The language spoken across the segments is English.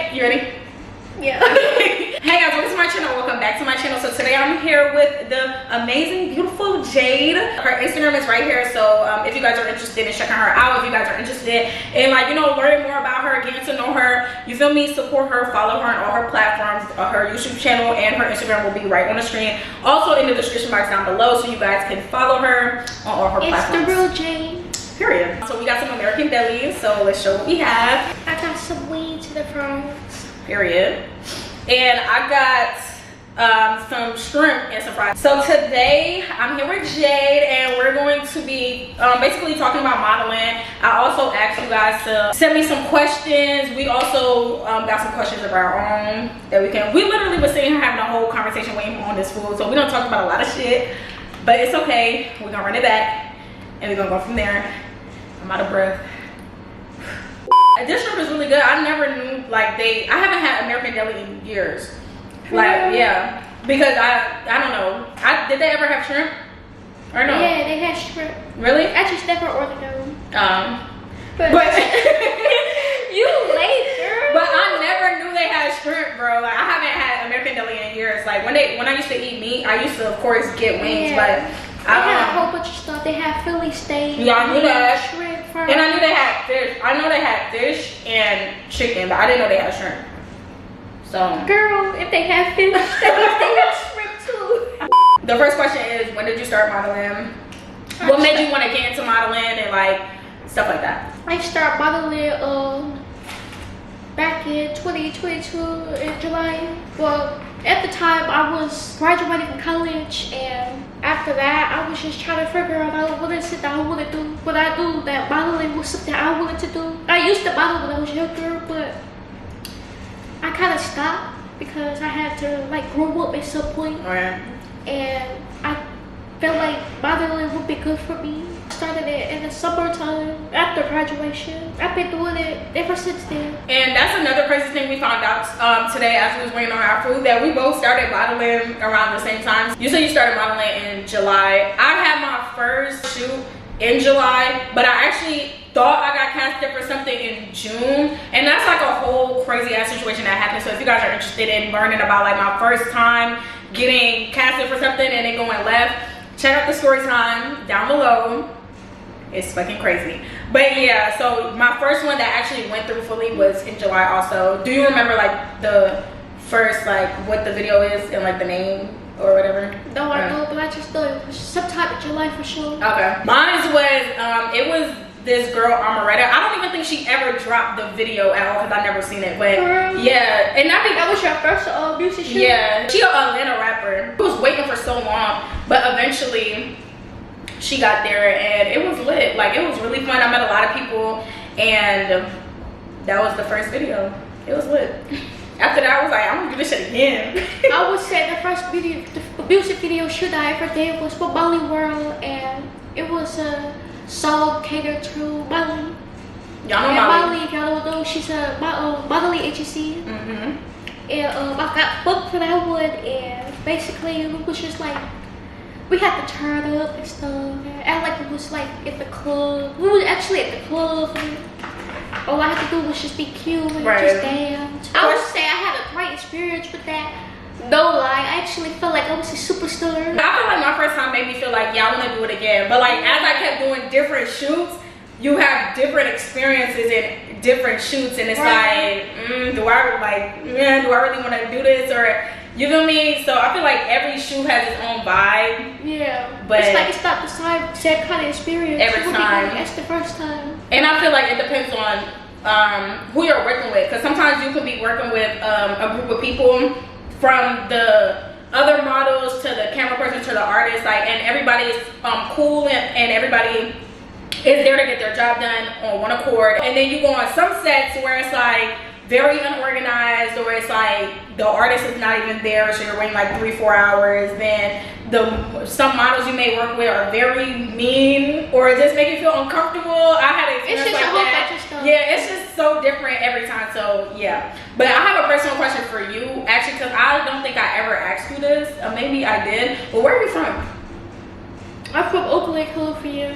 Okay, you ready? Yeah. Hey guys, welcome to my channel. Welcome back to my channel. So today I'm here with the amazing, beautiful Jade. Her Instagram is right here. So if you guys are interested in checking her out, if you guys are interested in learning more about her, getting to know her, you feel me, support her, follow her on all her platforms. Her YouTube channel and her Instagram will be right on the screen. Also in the description box down below, so you guys can follow her on all her platforms. It's the real Jade. Period. So we got some American delis, so let's show what we have. I got some weed to the front. Period. And I got some shrimp and some fries. So today I'm here with Jade and we're going to be basically talking about modeling. I also asked you guys to send me some questions. We also got some questions of our own that we literally was sitting here having a whole conversation waiting on this food. So we don't talk about a lot of shit, but it's okay. We're gonna run it back and we're gonna go from there. I'm out of breath. This shrimp is really good. I never knew I haven't had American deli in years. Yeah, because I don't know. Did they ever have shrimp or no? Yeah, they had shrimp. Really? I just never ordered them. But you late, girl. But I never knew they had shrimp, bro. I haven't had American deli in years. When I used to eat meat, I used to of course get wings, but they had a whole bunch of stuff. They had Philly steak. Yeah, I knew that. Shrimp, fries. And I knew they had fish. I know they had fish and chicken, but I didn't know they had shrimp. So, girl, if they had fish, they had shrimp too. The first question is, when did you start modeling? What made you want to get into modeling and stuff like that? I started modeling back in 2022 in July. Well, at the time I was graduating from college, and after that I was just trying to figure out what is it that I want to do. What I do, that modeling was something I wanted to do. I used to model when I was younger, but I kind of stopped because I had to grow up at some point. Right. And I felt like modeling would be good for me. Started it in the summertime after graduation. I've been doing it ever since then. And that's another crazy thing we found out today as we was waiting on our food, that we both started modeling around the same time. You said you started modeling in July. I had my first shoot in July, but I actually thought I got casted for something in June, and that's a whole crazy ass situation that happened. So if you guys are interested in learning about my first time getting casted for something and it going left, check out the story time down below. It's fucking crazy. But yeah, so my first one that actually went through fully was in July also. Do you remember the first what the video is and the name or whatever? No, I don't, but I just thought it was sometime in July for sure. Okay. Mine was it was this girl Amaretta. I don't even think she ever dropped the video at all because I never seen it. But yeah, and I think that was your first music shoot. Yeah, she an Atlanta rapper. I was waiting for so long, but eventually she got there and it was lit. It was really fun. I met a lot of people and that was the first video. It was lit. After that I was I'm gonna do this shit again. I would say the first video, the music video shoot I ever did was for Molly World, and it was a song catered to Molly. Y'all know Molly. If y'all don't know, she's a modeling agency. And I got booked for that one, and basically it was just we had to turn up and stuff, and act it was at the club. We were actually at the club, and all I had to do was just be cute and just dance. I would say I had a great experience with that. No lie, I actually felt like I was a superstar. I feel like my first time made me feel I want to do it again. But as I kept doing different shoots, you have different experiences in different shoots, and it's do I really want to do this, or you feel me? So I feel like every shoot has its own vibe. Yeah, but it's not the same kind of experience every time. That's the first time. And I feel like it depends on who you're working with, because sometimes you could be working with a group of people, from the other models to the camera person to the artist, and everybody is cool and everybody is there to get their job done on one accord. And then you go on some sets where it's very unorganized, or it's the artist is not even there, so you're waiting 3-4 hours. Then some models you may work with are very mean or just make you feel uncomfortable. I had an experience like that. Yeah, it's just so different every time. So yeah, but I have a personal question for you actually, because I don't think I ever asked you this. Maybe I did, but where are you from? I'm from Oakland, California.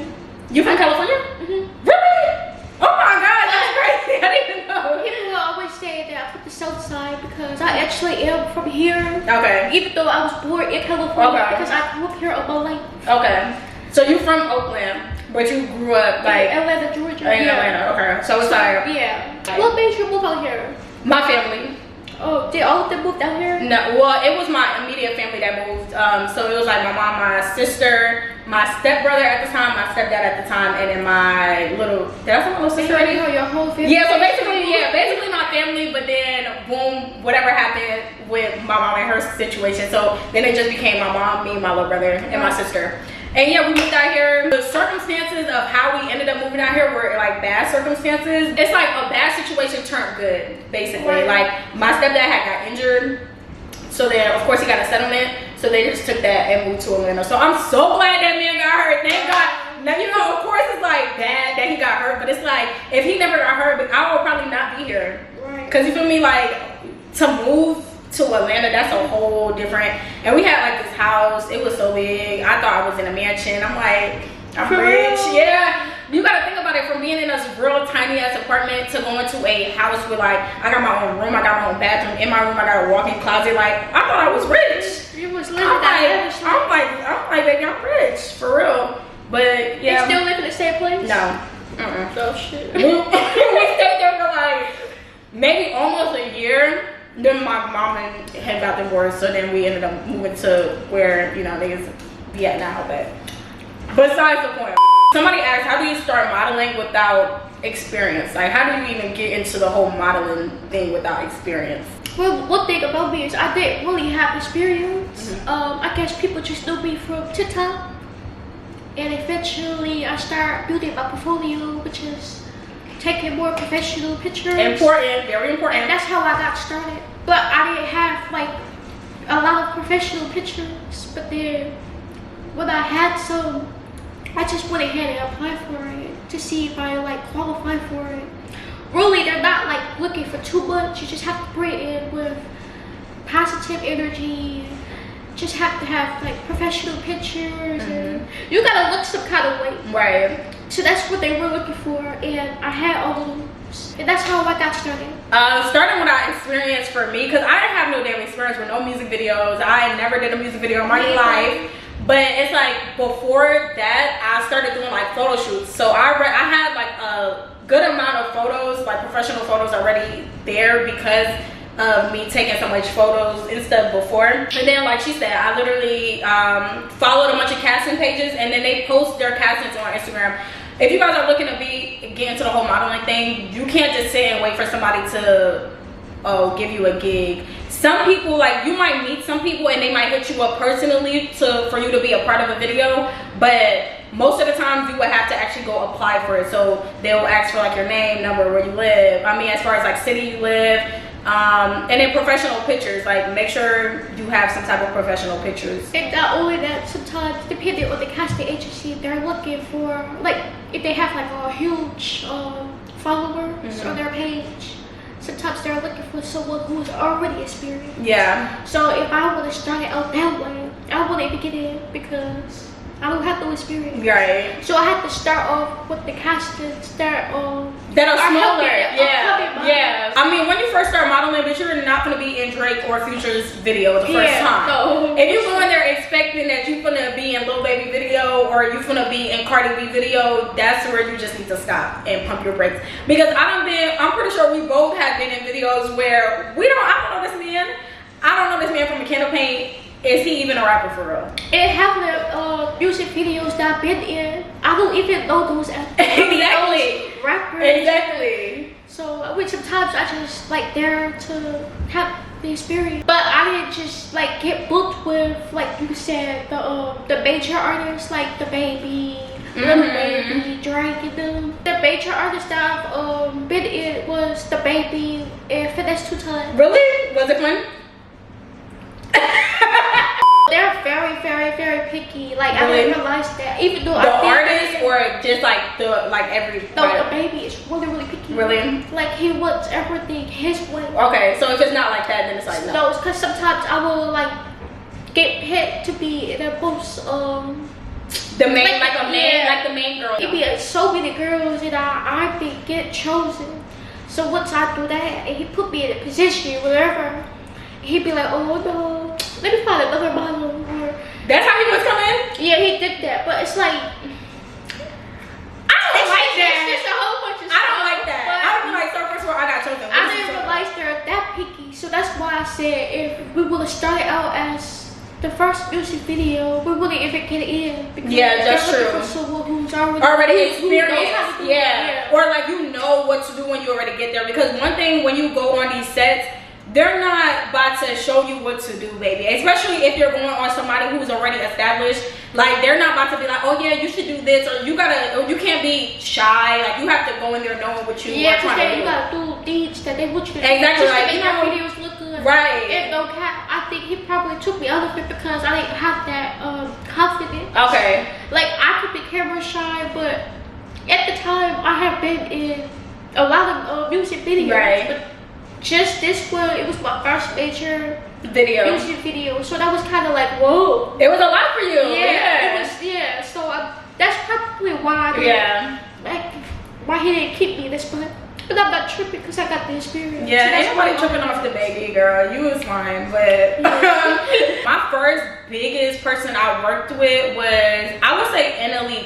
You from California? Really? Oh my God, that's crazy. I didn't even know. People will always say that I put the South Side because I actually am from here. Okay. Even though I was born in California, Okay. because I grew up here all my life. Okay. So you from Oakland, but you grew up like in Atlanta, Georgia. in Atlanta. Okay. So it's like yeah. What made you move out here? my family. Oh, did all of them move down here? No, well, it was my immediate family that moved. So it was like my mom, my sister, my stepbrother at the time, my stepdad at the time, and then my little. Did I say my little sister already? Your whole family. Yeah. So basically my family. But then boom, whatever happened with my mom and her situation. So then it just became my mom, me, my little brother, and my sister. And yeah, we moved out here. The circumstances of how we ended up moving out here were like bad circumstances. It's like a bad situation turned good, basically. Right. Like my stepdad had got injured. So then of course he got a settlement. So they just took that and moved to Atlanta. So I'm so glad that man got hurt. Thank God. Now, you know, of course it's like bad that he got hurt, but it's like if he never got hurt, I would probably not be here. Right. Cause you feel me, like to move to Atlanta, that's a whole different. And we had like this house, it was so big. I thought I was in a mansion. I'm like, I'm rich. Yeah, you gotta think about it, from being in this real tiny ass apartment to going to a house with like, I got my own room, I got my own bathroom. In my room I got a walk-in closet. Like I thought I was rich. You was living I'm that like, baby, I'm rich for real. But yeah, they still live in the same place? no. Oh shit. We stayed there for like maybe almost a year. Then my mom and him got divorced, so then we ended up moving to where, you know, niggas be at now. But besides the point, somebody asked, how do you start modeling without experience? Like, how do you even get into the whole modeling thing without experience? Well, one thing about me is I didn't really have experience. I guess people just know me from TikTok. And eventually I started building my portfolio, which is taking more professional pictures. Important, very important. And that's how I got started. But I didn't have like a lot of professional pictures. But then when I had some, I just went ahead and applied for it to see if I like qualified for it. Really, they're not like looking for too much. You just have to bring it in with positive energy. Just have to have like professional pictures, and you gotta look some kind of way. Right. So that's what they were looking for, and I had all of those, and that's how I got started. Starting without experience for me, because I have no damn experience with no music videos. I never did a music video in my life. But it's like before that, I started doing like photo shoots. So I had like a good amount of photos, like professional photos already there because of me taking so much photos and stuff before. And then like she said, I literally followed a bunch of casting pages, and then they post their castings on Instagram. If you guys are looking to get into the whole modeling thing, you can't just sit and wait for somebody to give you a gig. Some people, like, you might meet some people and they might hit you up personally for you to be a part of a video, but most of the times you would have to actually go apply for it. So they'll ask for like your name, number, where you live, I mean as far as like city you live, and then professional pictures. Like make sure you have some type of professional pictures. And not only that, sometimes depending on the casting agency, they're looking for like if they have like a huge followers on their page. Sometimes they're looking for someone who's already experienced. Yeah. So if I want to start it out that way, I want to get in because I don't have no experience. Right. So I had to start off with the castings that are smaller. Yeah. Yeah. I mean, when you first start modeling, but you're not gonna be in Drake or Future's video the first time. No. If you go in there expecting that you're gonna be in Lil Baby video or you're gonna be in Cardi B video, that's where you just need to stop and pump your brakes. Because I'm pretty sure we both have been in videos where I don't know this man. I don't know this man from a can of paint. Is he even a rapper for real? And half of the music videos that I've been in, I don't even know those exactly rappers. Exactly. So sometimes I just like there to have the experience. But I didn't just like get booked with, like you said, the major artists like the Baby, Lil Baby, Drake, and them. The major artists that I've been in was the Baby and Finesse 2 Times. Really? Was it fun? They're very, very, very picky. Like really? I didn't realize that. Even though the artist or just like every. No, the Baby is really, really picky. Really? Like he wants everything his way. Okay, so if it's not like that, then it's like no. No, it's because sometimes I will like get hit to be in a most the main like the main girl. It be so many girls and I get chosen. So once I do that, and he put me in a position, whatever, he'd be like, oh no, let me find another model. Or That's how he was coming? yeah, he did that, but it's like, I don't like that. It's just a whole bunch of I don't stuff, like that. but I don't like, so first of all, I got chosen. I didn't realize they're that picky, so that's why I said if we would have started out as the first music video, we wouldn't even get in. Because Yeah, that's they're true. looking for someone who's already Experienced. who knows how to do it. Yeah. Or like you know what to do when you already get there. Because one thing when you go on these sets, they're not about to show you what to do, baby. Especially if you're going on somebody who's already established. Like they're not about to be like, oh yeah, you should do this, or you can't be shy. Like you have to go in there knowing what you are trying to do. You gotta do deeds that they want you to do. Exactly, Just like, to you make our know, videos look good. right. And no cap, I think he probably took me out of it because I didn't have that confidence. Okay. Like I could be camera shy, but at the time I have been in a lot of music videos. Right. But just this one, it was my first major Video. music video, so that was kind of like whoa. It was a lot for you. Yeah, it was. Yeah, so that's probably why. I didn't, like why he didn't keep me this month. But I'm not tripping because I got the experience. Yeah, so ain't nobody tripping off the baby, girl. You was fine, but my first biggest person I worked with was, I would say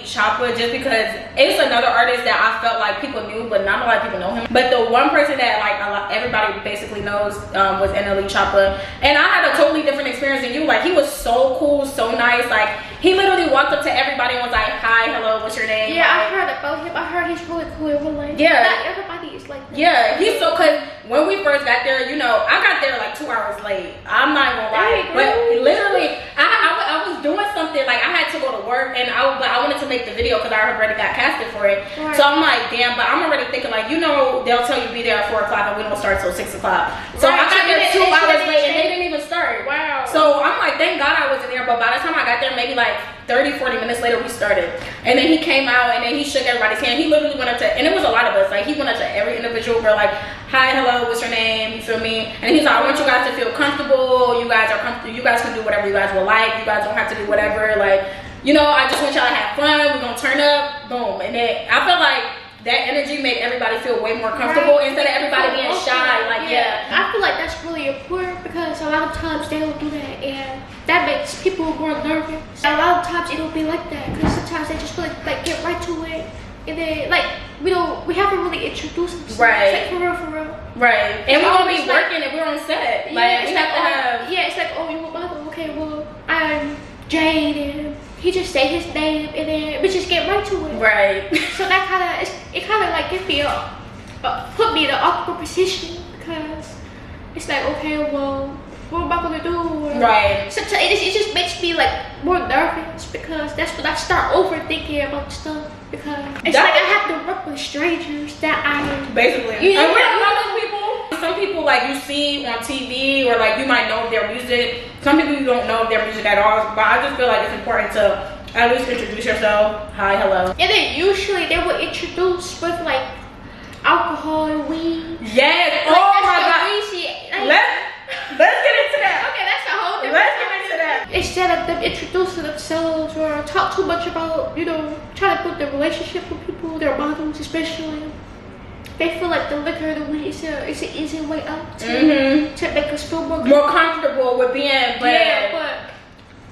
Choppa, just because it's another artist that I felt like people knew, but not a lot of people know him. But the one person that like everybody basically knows was Choppa, and I had a totally different experience than you. Like he was so cool, so nice. Like he literally walked up to everybody and was like, "Hi, hello, what's your name?" Yeah, like, I heard about him. I heard he's really cool in real life. Yeah. Not everybody is like that. Yeah, he's so, cause when we first got there, you know, I got there like 2 hours late. I'm not gonna lie, but literally, I was doing something, like I had to go to work, and but I wanted to make the video because I already got casted for it. Right. So I'm like, damn, but I'm already thinking like, you know, they'll tell you be there at 4 o'clock and we don't start till 6 o'clock. So Right, I got there 2 hours late and they change. didn't even start. Wow. So I'm like, thank God I wasn't there, but by the time I got there, maybe like 30-40 minutes later we started, and then he came out and then he shook everybody's hand. He literally went up to, and it was a lot of us, like he went up to every individual girl, like, hi, hello, what's your name, you feel me? And he's like, I want you guys to feel comfortable. You guys are comfortable, you guys can do whatever you guys will like, you guys don't have to do whatever, like, you know, I just want y'all to have fun. We're gonna turn up, boom. And then I felt like that energy made everybody feel way more comfortable, Right. instead of everybody being shy. Like, yeah. I feel like that's really important because a lot of times they don't do that, and that makes people more nervous. A lot of times it don't be like that because sometimes they just really like get right to it, and then like we haven't really introduced ourselves. Right. It's like for real. Right. And we're gonna be always like- working if we're on set. Yeah, Like, it's we like, have to have. yeah, it's like, oh, you want model? Okay, well, I'm Jade, and he just say his name, and then we just get right to it. Right. So that it kind of like give me put me in an awkward position because it's like, okay, well, what am I gonna do? Or, Right. So it just makes me like more nervous because that's when I start overthinking about stuff because it's like I have to work with strangers that I Basically. Yeah. And we don't know those people. Some people like you see on TV, or like you might know their music. Some people you don't know their music at all. But I just feel like it's important to at least introduce yourself. Hi, hello. and then usually they will introduce with like alcohol and weed. Yes. Like, Oh that's my the God. greasy, like, Let's get into that. okay, that's a whole different Let's get into that. Instead of them introducing themselves or talk too much about, you know, trying to build their relationship with people, their models especially, they feel like the liquor, the weed is an easy way out to make us feel More comfortable with being, but yeah, but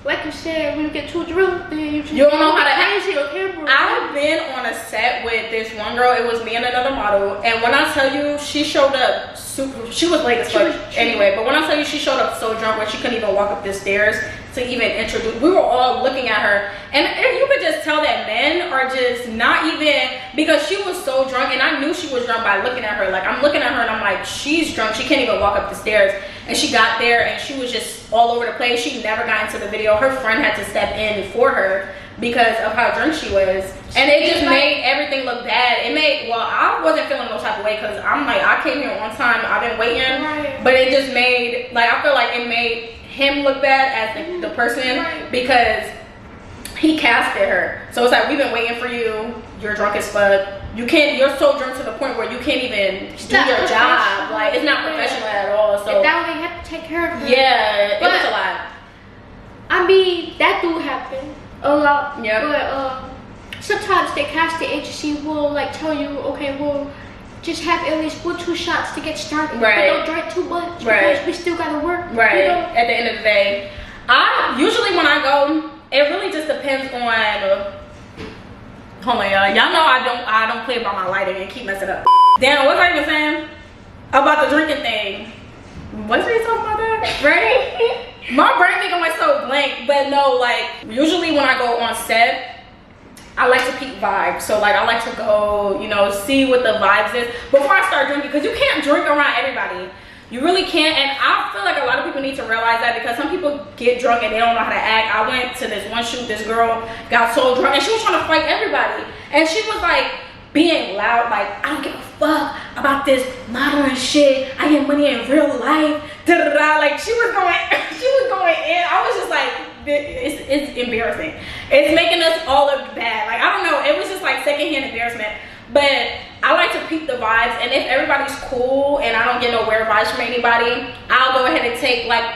like you said, when you get too drunk, then you just you don't know how to act. crazy on camera. I've been on a set with this one girl. It was me and another model, and when I tell you, she showed up super. She was late as fuck anyway. But when I tell you, she showed up so drunk where she couldn't even walk up the stairs to even introduce. We were all looking at her, and you could just tell that men are just not even, because she was so drunk, and I knew she was drunk by looking at her. Like, I'm looking at her and I'm like, she's drunk. She can't even walk up the stairs. And she got there and she was just all over the place. She never got into the video. Her friend had to step in for her because of how drunk she was. And it just made everything look bad. It made, well, I wasn't feeling no type of way because I'm like, I came here on time. I've been waiting. Right. But it just made, like, I feel like it made him look bad as the person because he casted her. So it's like, we've been waiting for you. You're drunk as fuck. You're so drunk to the point where you can't even do your job. Like, it's not professional at all. So that way they have to take care of her. yeah, But it was a lot. I mean, that do happen a lot. Yeah. But sometimes the casting agency will like tell you, okay, well, just have at least 1-2 shots to get started. Right. But don't drink too much Right. because we still gotta work. Right. You know? At the end of the day, I usually when I go, it really just depends on. Hold on, y'all know I don't play about my lighting and keep messing up. Damn, what was I even saying about the drinking thing? What's we talking about that? Right? My brain think I'm so blank, but no, like usually when I go on set, I like to peep vibes. So like I like to go, you know, see what the vibes is before I start drinking, because you can't drink around everybody. You really can't, and I feel like a lot of people need to realize that, because some people get drunk and they don't know how to act. I went to this one shoot, this girl got so drunk and she was trying to fight everybody, and she was like being loud, like, I don't give a fuck about this modeling shit, I get money in real life, da da da. Like she was going in. I was just like, it's embarrassing. It's making us all look bad. Like I don't know, it was just like secondhand embarrassment. But I like to peep the vibes, and if everybody's cool and I don't get no weird vibes from anybody, I'll go ahead and take like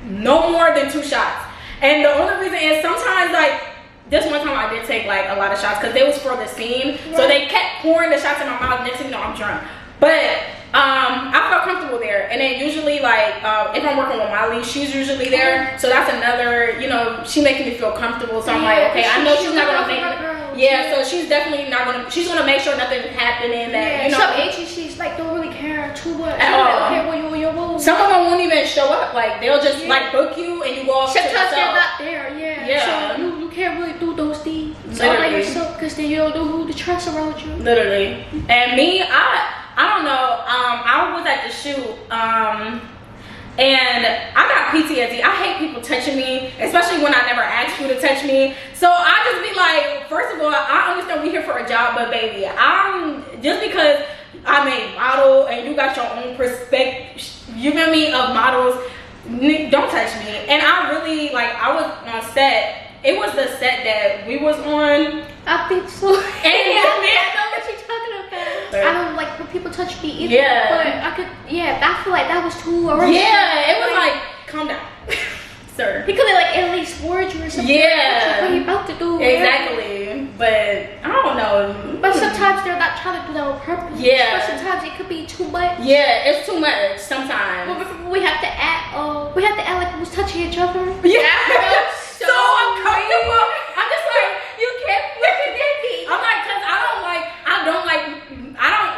no more than 2 shots. And the only reason is sometimes, like this one time I did take like a lot of shots because they was for the scene. Yeah. So they kept pouring the shots in my mouth. Next thing you know, I'm drunk. But I felt comfortable there. And then usually like if I'm working with Molly, she's usually there. So that's another, you know, she making me feel comfortable. So I'm like, okay, I know she's not gonna make it. Yeah, so she's definitely not gonna, she's gonna make sure nothing's happening that, you know. Some agencies like don't really care too much. At all. Okay, well, you're some of them won't even show up. Like they'll just like book you and you go off to yourself. Sometimes they're not there, yeah. So you can't really do those things all by yourself, because then you don't know who to trust around you. Literally. And me, I don't know, I was at the shoot, and I got PTSD. I hate people touching me, especially when I never asked you to touch me. So I just be like, first of all, I understand we here for a job, but baby, I'm just because I'm a model and you got your own perspective, you know me, of models, don't touch me. And I really, like, I was on set. It was the set that we was on. I think so. And I know what you're talking about. I don't like when people touch me either. Yeah. But I feel like that was too aggressive. Yeah, it was like, calm down, sir. He could have like at least warned you or something. Yeah. What he about to do. Exactly. But I don't know. But sometimes they're not trying to do that on purpose. Yeah. But sometimes it could be too much. Yeah, it's too much sometimes. But we have to act like we was touching each other. Yeah. So uncomfortable. I'm just like, you can't look at me. I'm like, cause I don't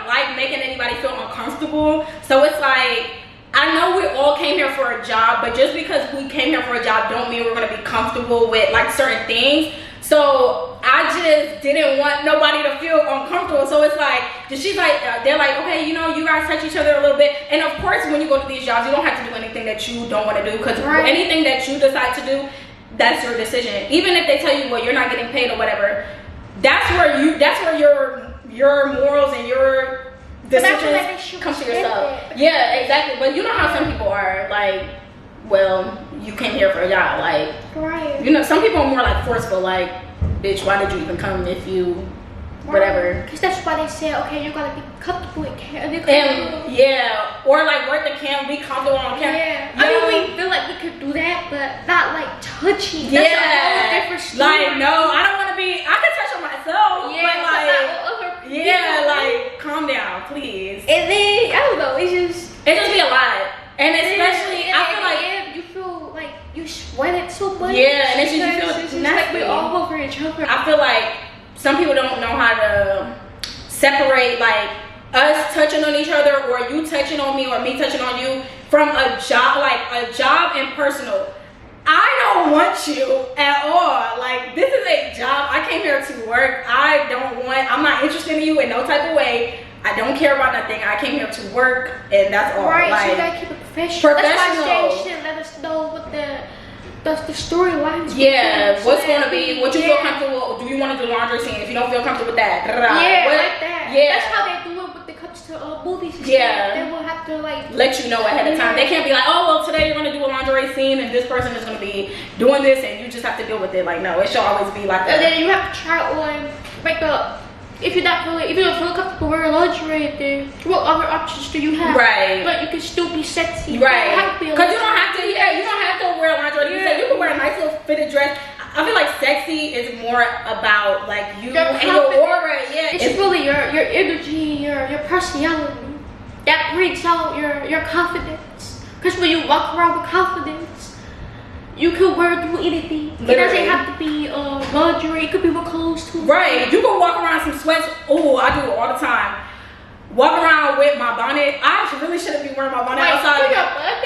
like making anybody feel uncomfortable. So it's like, I know we all came here for a job, but just because we came here for a job don't mean we're gonna be comfortable with like certain things. So I just didn't want nobody to feel uncomfortable. So it's like, she's like, they're like, okay, you know, you guys touch each other a little bit. And of course, when you go to these jobs, you don't have to do anything that you don't want to do, because anything that you decide to do, that's your decision. Even if they tell you, well, you're not getting paid or whatever, that's where your morals and your decisions come to yourself. Yeah, exactly. But you know how some people are like, well, you came here for a job, like, you know, some people are more like forceful, like, bitch, why did you even come if you whatever? Because that's why they say, okay, you gotta be comfortable in camera. And yeah, or like work the cam, be comfortable on camera. Yeah, I mean, we feel like we could do that, but not like touching. That's a whole different story. Like, no, I don't want to be. I can touch on myself. Yeah, but like, other people. like, calm down, please. And then I don't know, it just be a lot, and especially I feel like you feel like you sweated so much. Yeah, and it's just you feel like we're all over each other. I feel like some people don't know how to separate like us touching on each other, or you touching on me, or me touching on you, from a job, like a job and personal. I don't want you at all. Like, this is a job. I came here to work. I'm not interested in you in no type of way. I don't care about nothing. I came here to work, and that's all. Right, like, so you gotta keep it professional. That's why she didn't let us know what the storylines. Yeah, what's gonna be, what you feel comfortable. Do you want to do laundry scene? If you don't feel comfortable with that, like that. Yeah, that's how they do it when it comes to movies. And yeah, stuff. They will have to like let you know ahead of time. They can't be like, oh well, today you're gonna do a lingerie scene, and this person is gonna be doing this, and you just have to deal with it. Like, no, it should always be like that. And then you have to try on makeup. If you don't feel comfortable wearing lingerie, then what other options do you have? Right. But you can still be sexy. Right. Because you don't have to. Yeah, you don't have to wear lingerie. You can wear a nice little fitted dress. I feel like sexy is more about like you and your aura. Yeah, it's It's really your energy, your personality that brings out your confidence. Because when you walk around with confidence, you can wear through anything. Literally. It doesn't have to be lingerie. It could be with clothes too. Right. You can walk around some sweats. Oh, I do it all the time. Walk around with my bonnet. I really shouldn't be wearing my bonnet outside. With your bonnet?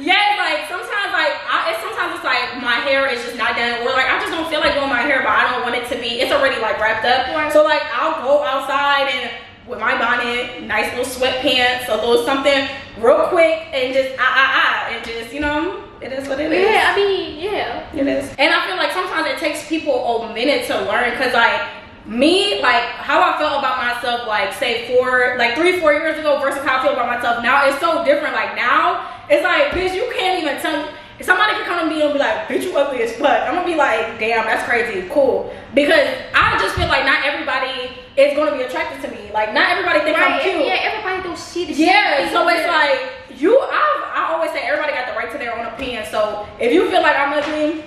Yeah, like sometimes it's like my hair is just not done, or like I just don't feel like doing my hair, but I don't want it to be. It's already like wrapped up. Right. So like I'll go outside and with my bonnet, nice little sweatpants, a little something real quick, and just and just, you know, it is what it is. Yeah, I mean, yeah, it is. And I feel like sometimes it takes people a minute to learn, because like me, like how I felt about myself, like say 3-4 years ago versus how I feel about myself now, it's so different. Like now it's like, bitch, you can't even tell me. Somebody can come to me and be like, bitch, you ugly as fuck. I'm gonna be like, damn, that's crazy, cool. Because I just feel like not everybody is gonna be attracted to me. Like not everybody thinks I'm cute. Yeah, everybody don't see the same thing. So it's like I always say everybody got the right to their own opinion. So if you feel like I'm ugly,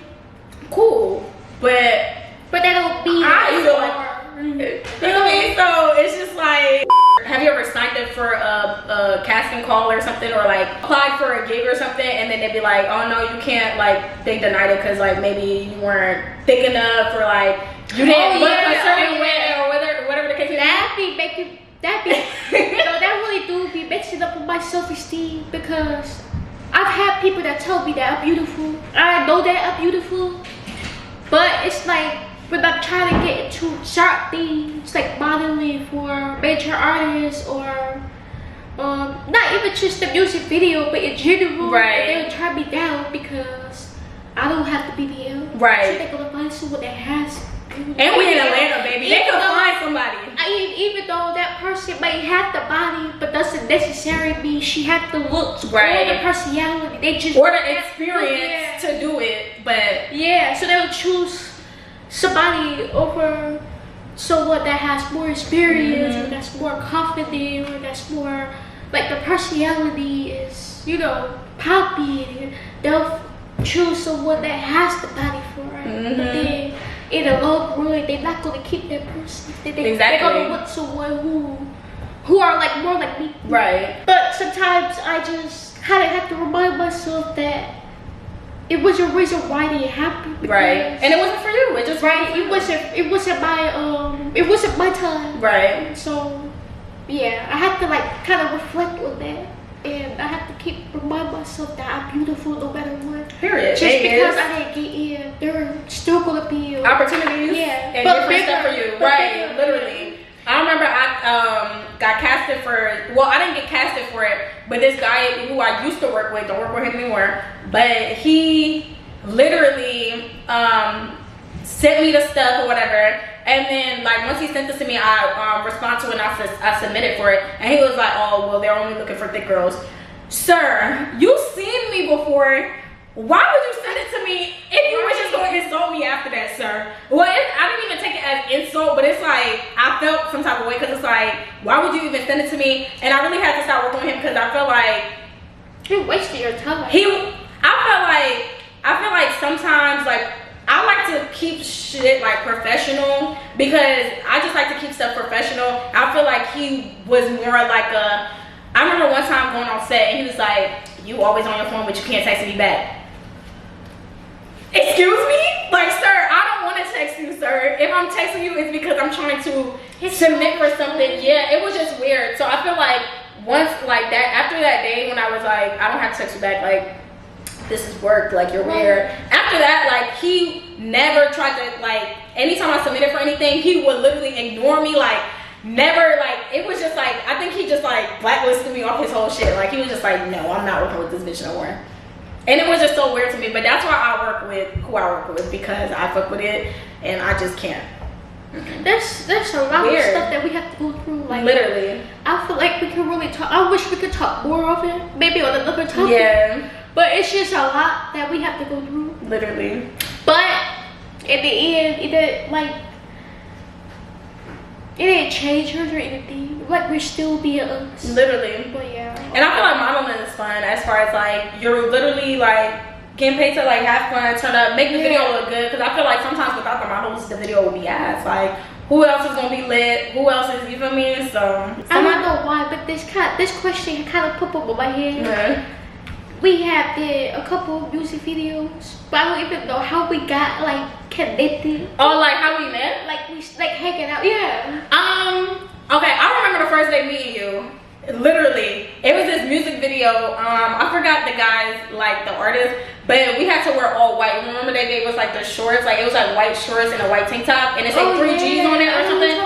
cool. But that don't be you know what I mean? So it's just like, have you ever signed up for a casting call or something, or like applied for a gig or something, and then they'd be like, oh no, you can't, like they denied it because like maybe you weren't thick enough, or like you didn't look a certain way, or whatever the case is. That really do be mixing up with my self-esteem, because I've had people that tell me that I'm beautiful. I know that I'm beautiful, but it's like when I'm trying to get into sharp things like modeling for major artists, or not even just the music video, but in general, right, they'll try me down because I don't have to be there. Right. So they're gonna find someone that has. And we in Atlanta, baby. They can find somebody. Even though that person may have the body, but doesn't necessarily mean she has the looks, right, or the personality. They just or the experience to do it. But yeah, so they'll choose somebody over someone that has more experience, or that's more confident, or that's more like the personality is, you know, poppy. They'll choose someone that has the body for it. But then in the long run, they're not gonna keep that person. They're gonna want someone who are like more like me. Right. But sometimes I just kind of have to remind myself that it was a reason why they happened. Right. And it wasn't for you. It just it wasn't my time. Right. So yeah, I had to like kind of reflect on that. And I have to keep remind myself that I'm beautiful no matter what. Period. Just because I didn't get in, there are still gonna be opportunities, and different stuff for you. Right, literally. I remember I got casted for, well, I didn't get casted for it, but this guy who I used to work with, don't work with him anymore, but he literally sent me the stuff or whatever. And then, like, once he sent this to me, I responded to it and I submitted for it. And he was like, oh, well, they're only looking for thick girls. Sir, you've seen me before. Why would you send it to me if you were just going to insult me after that, sir? Well, I didn't even take it as insult, but it's like, I felt some type of way, because it's like, why would you even send it to me? And I really had to start working with him, because I felt like he wasted your time. I feel like sometimes, like, I like to keep shit like professional, because I just like to keep stuff professional. I feel like he was more like I remember one time going on set and he was like, you always on your phone but you can't text me back. Excuse me? Like, sir, I don't want to text you, sir. If I'm texting you, it's because I'm trying to submit for something. Yeah, it was just weird. So I feel like once like that, after that day when I was like, I don't have to text you back, like, this is work, like, you're weird. After that, like, he never tried to, like, anytime I submitted for anything, he would literally ignore me, like, never, like, it was just like, I think he just like blacklisted me off his whole shit. Like, he was just like, no, I'm not working with this bitch no more. And it was just so weird to me. But that's why I work with who I work with, because I fuck with it and I just can't. There's a lot of stuff that we have to go through. Like, literally, I feel like we can really talk. I wish we could talk more of it, maybe on another topic. Yeah. But it's just a lot that we have to go through. Literally. But in the end, it didn't change us or anything. Like, we're still being us. Literally. But yeah. And I feel like modeling is fun, as far as like, you're literally like getting paid to like have fun, turn up, make the video look good. Because I feel like sometimes without the models, the video would be ass. Like, who else is gonna be lit, who else is, you feel me? So I don't know why, but this question kind of pop up in my head. yeah. We have did a couple of music videos, but I don't even know how we got like connected. Oh, like how we met? Like we like hanging out. Yeah. Okay, I remember the first day meeting you. Literally, it was this music video. I forgot the guys, like the artist, but we had to wear all white. Remember they gave us like the shorts, like it was like white shorts and a white tank top, and it said 3Gs on it or something.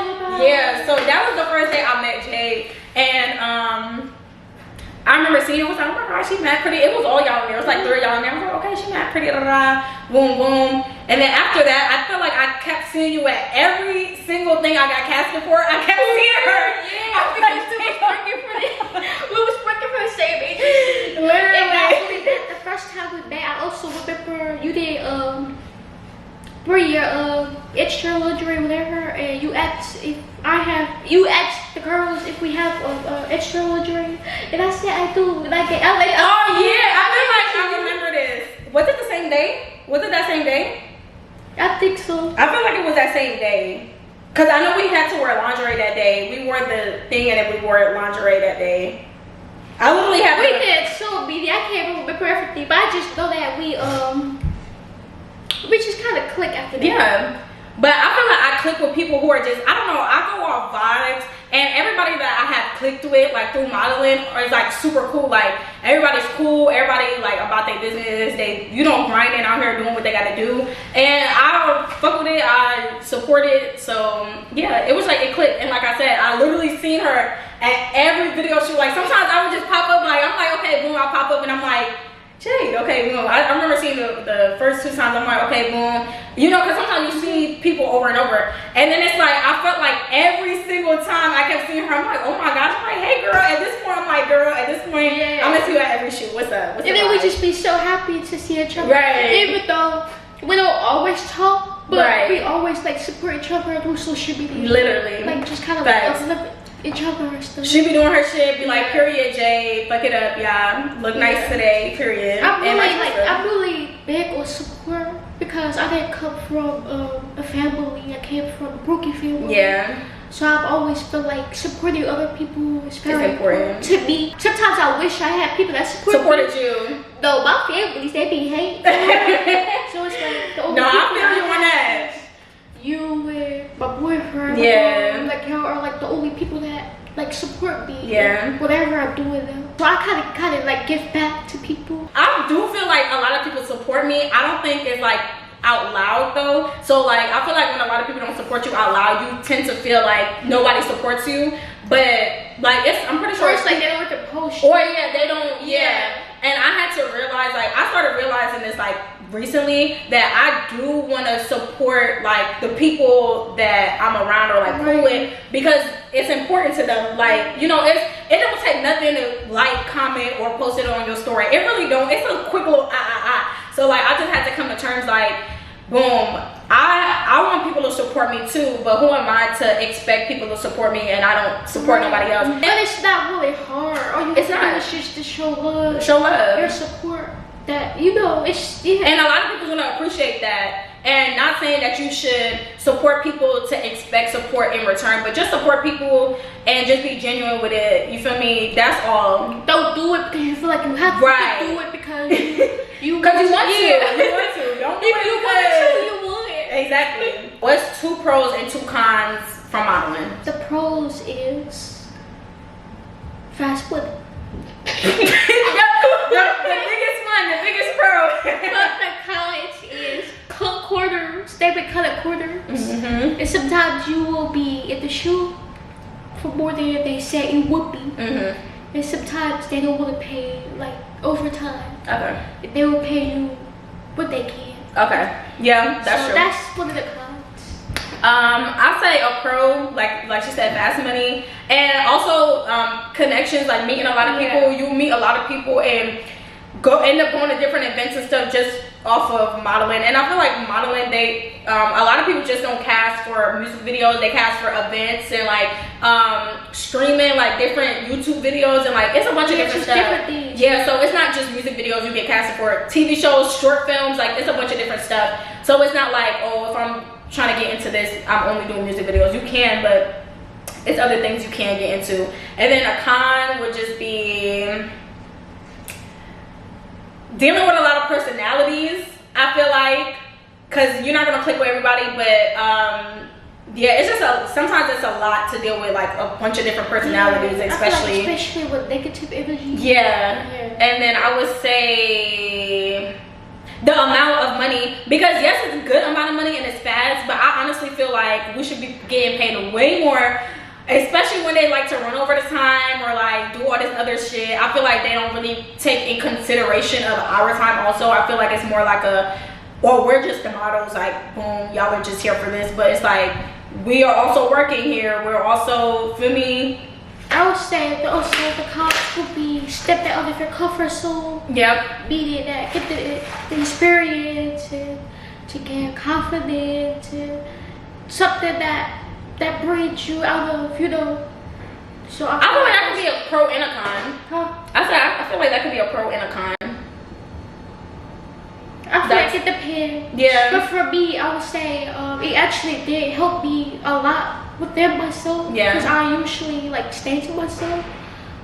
Yeah, so that was the first day I met Jade, and I remember seeing it, was like, oh my god, she mad pretty. It was all y'all in there. It was like 3 of y'all in there. I was like, okay, she mad pretty, da da da, boom, boom. And then after that, I felt like I kept seeing you at every single thing I got casted for. I kept seeing her. Yeah, we was working for the same agency. Literally. And not only that, the first time we met, I also remember you did bring your extra lingerie, whatever, and you asked if you asked the girls if we have extra lingerie, and I said I do, and I like, oh yeah, I feel like I remember this. Was it the same day? Was it that same day? I think so. I feel like it was that same day. Cause I know we had to wear lingerie that day. We wore the thing and then we wore lingerie that day. I literally have. We did so busy. I can't remember everything, but I just know that we just kind of click after that. Yeah. But I feel like I click with people who are just, I don't know, I go off vibes, and everybody that I have clicked with, like through modeling, is like super cool. Like everybody's cool, everybody like about their business, you know, grinding out here doing what they gotta do, and I fuck with it, I support it. So yeah, it was like it clicked, and like I said, I literally seen her at every video shoot. Like sometimes I would just pop up, like I'm like, okay, boom, I'll pop up, and I'm like, Jade, okay, boom. I remember seeing the first 2 times, I'm like, okay, boom. You know, because sometimes you see people over and over. And then it's like, I felt like every single time I kept seeing her, I'm like, oh my gosh. I'm like, hey, girl. At this point, I'm like, girl, at this point, yeah. I'm going to see you at every shoot. What's up? And then we just be so happy to see each other. Right. Even though we don't always talk, but right. we always like support each other through social media. Literally. Like just kind of like uplift each other and stuff. She be doing her shit, be like, period, Jay, fuck it up, y'all. Look nice today, period. I'm really big on support because I didn't come from a family. I came from a broken family. Yeah. So I've always felt like supporting other people is very important to me. Sometimes I wish I had people that supported you. No, my families, they be hate. So it's like the only no, I feel you on that. You and my boyfriend, yeah, like y'all are like the only people that like support me. Yeah, whatever I'm doing now. So I kind of like give back to people. I do feel like a lot of people support me. I don't think it's like out loud though. So like I feel like when a lot of people don't support you out loud, you tend to feel like nobody supports you. But like I'm pretty sure it's like they don't want to post. Or yeah, they don't. Yeah. And I had to realize, like, I started realizing this, like, recently, that I do want to support, like, the people that I'm around or, like, cool with, because it's important to them. Like, you know, it don't take nothing to like, comment, or post it on your story. It really don't. It's a quick little So, like, I just had to come to terms, like, boom, I want people to support me too, but who am I to expect people to support me and I don't support nobody else? But it's not really hard. All you have to do is just to show love. Show love. Your support. That, you know, it's, yeah. And a lot of people gonna appreciate that. And not saying that you should support people to expect support in return, but just support people and just be genuine with it. You feel me? That's all. Don't do it because you feel like you have to do it because you want to. You want to. Don't do it because you want. Exactly. What's 2 pros and 2 cons from modeling? The pros is fast food. the biggest one, the biggest pro. But the cons is cut quarters. They would cut at quarters. And sometimes you will be in the shoot for more than they said you would be. And sometimes they don't want to pay like overtime. Okay. They will pay you what they can. Okay. Yeah, that's true. That's one of the cons. I say a pro, like she said, fast money, and also connections, like meeting a lot of people. You meet a lot of people and end up going to different events and stuff just off of modeling. And I feel like modeling, a lot of people just don't cast for music videos, they cast for events and like streaming like different YouTube videos and like it's a bunch of different stuff. Different things. Yeah, so it's not just music videos you get casted for, TV shows, short films, like it's a bunch of different stuff. So it's not like, oh, if I'm trying to get into this, I'm only doing music videos. You can, but it's other things you can get into. And then a con would just be dealing with a lot of personalities, I feel like, because you're not gonna click with everybody, but yeah, it's just sometimes it's a lot to deal with, like a bunch of different personalities, especially with negative energy. Yeah. And then I would say the amount of money, because yes, it's a good amount of money and it's fast, but I honestly feel like we should be getting paid way more, especially when they like to run over the time or like do all this other shit. I feel like they don't really take in consideration of our time. Also, I feel like it's more like well, we're just the models, like boom, y'all are just here for this, but it's like we are also working here. We're also, feel me? I would say the cops would be step out of your comfort zone. Yep. Meaning that get the experience and to get confidence and something that brings you out of, you know. So I feel like that could be a pro and a con. Huh? I feel like that could be a pro and a con. I feel like it depends. Yeah. But for me, I would say it actually did help me a lot within myself. Yeah. Because I usually like stay to myself.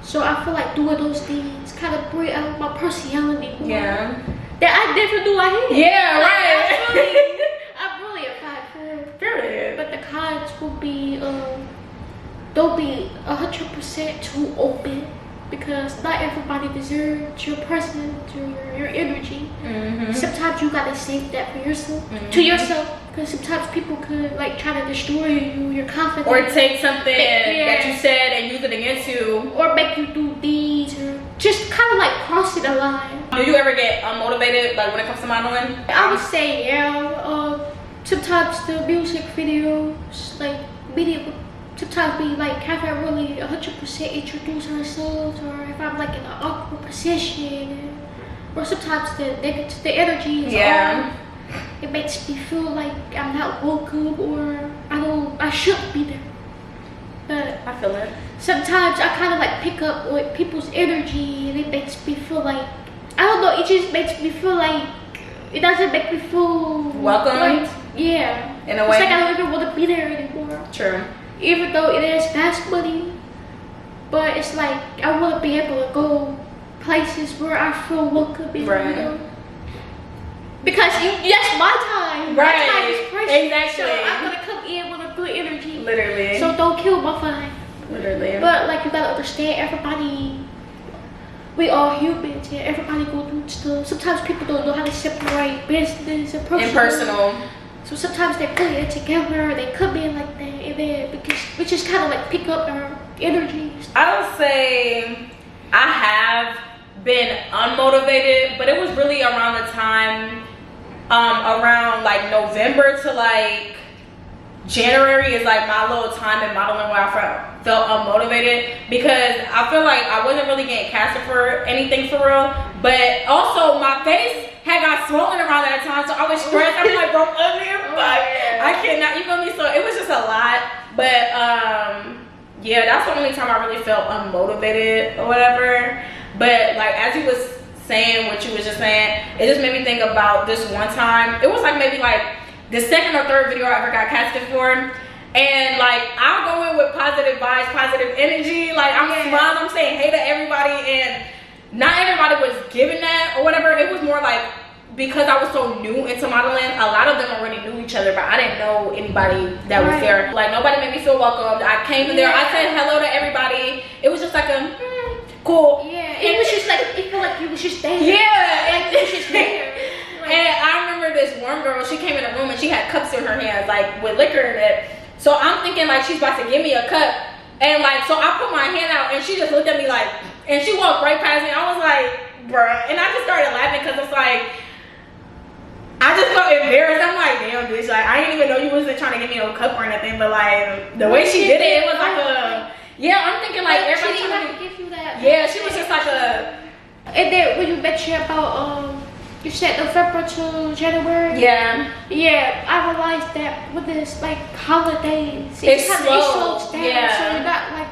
So I feel like doing those things kind of bring out my personality more. Yeah. That I never knew I had. Yeah, like, right. I'm really applied for. Period. But the cons will be don't be 100% too open. Because not everybody deserves your presence or your energy. Sometimes you gotta save that for yourself, to yourself. Because sometimes people could like try to destroy you, your confidence, or take something that you said and use it against you, or make you do deeds, or just kind of like crossing the line. Do you ever get unmotivated, like when it comes to modeling? I would say yeah. Sometimes the music videos, like media. Sometimes we like haven't really 100% introduce ourselves, or if I'm like in an awkward position, or sometimes the energy is off. It makes me feel like I'm not welcome, or I shouldn't be there. But I feel it. Sometimes I kind of like pick up with people's energy, and it makes me feel like, I don't know, it just makes me feel like, it doesn't make me feel welcome. Like, yeah. In a way. It's like I don't even want to be there anymore. True. Even though it is fast money, but it's like I want to be able to go places where I feel welcome, you know? Because that's my time. Right. My time is precious. Exactly. So I'm gonna come in with a good energy. Literally. So don't kill my vibe. Literally. But like you gotta understand, everybody, we all humans, and everybody go through stuff. Sometimes people don't know how to separate business and personal. So sometimes they put it together, they come in like that, and then because we just kind of like pick up our energy. I would say I have been unmotivated, but it was really around the time, around like November to like January is like my little time in modeling where I felt unmotivated, because I feel like I wasn't really getting casted for anything for real, but also my face had got swollen around that time, so I was stressed. I'm like, bro, I'm ugly as fuck. I cannot, you feel me? So it was just a lot, but yeah, that's the only time I really felt unmotivated or whatever. But like as you was saying what you was just saying, it just made me think about this one time. It was like maybe like the second or third video I ever got casted for, and like I'll go in with positive vibes, positive energy, like I'm smiling, I'm saying hey to everybody, and not everybody was giving that or whatever. It was more like, because I was so new into modeling, a lot of them already knew each other, but I didn't know anybody that was there. Like nobody made me feel welcomed. I came in there, I said hello to everybody. It was just like a cool. Yeah, it was just like, it felt like you was just there. Yeah, like you was just there. And I remember this one girl, she came in the room and she had cups in her hands, like with liquor in it. So I'm thinking like she's about to give me a cup, and like so I put my hand out and she just looked at me like, and she walked right past me. I was like, bruh, and I just started laughing because it's like, I just felt embarrassed. I'm like, damn, bitch, like I didn't even know you wasn't trying to give me no cup or anything, but like the way she did it, it was like a, yeah, I'm thinking like everybody she trying to give you that. Yeah, she was just like a. And then when you mentioned about you said November to January. Yeah. Yeah, I realized that with this like holidays, it slows down. Yeah. So you're not like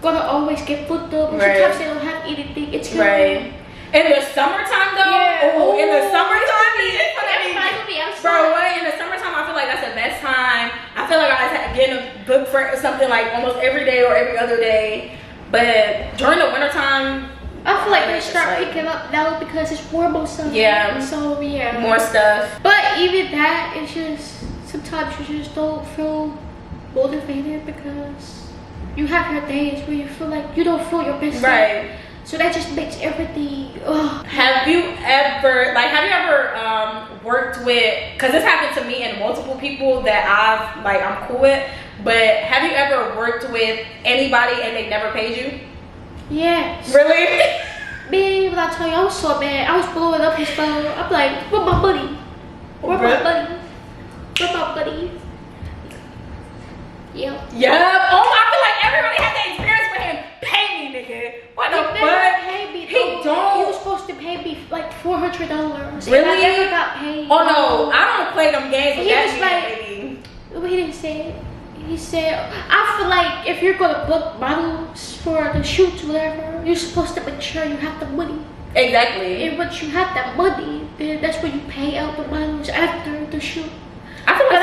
gonna always get booked up. Right. Sometimes they don't have anything. It's right. In the summertime though. Yeah. Oh, in the summertime, everybody will be outside. Bro, what? In the summertime, I feel like that's the best time. I feel like I was getting a book for something like almost every day or every other day. But during the wintertime, I feel like they start picking up now because it's warm outside. Yeah. So yeah. More stuff. But even that, it's just sometimes you just don't feel motivated because you have your days where you feel like you don't feel your best. Right. So that just makes everything. Ugh. Have you ever worked with? Because this happened to me and multiple people that I'm cool with. But have you ever worked with anybody and they never paid you? Yes. Really? Man, when I tell you, I was so mad. I was blowing up his phone. I'm like, where my money? Where my money? Where my money? Yep. Oh, I feel like everybody had that experience with him. Pay me, nigga. What the fuck? He don't. He was supposed to pay me like $400. Really? And I never got paid. Oh no, I don't play them games with that was baby. What he didn't say it. He said, I feel like if you're gonna book models for the shoots, whatever, you're supposed to make sure you have the money. Exactly. And once you have that money, then that's when you pay out the models after the shoot. I feel like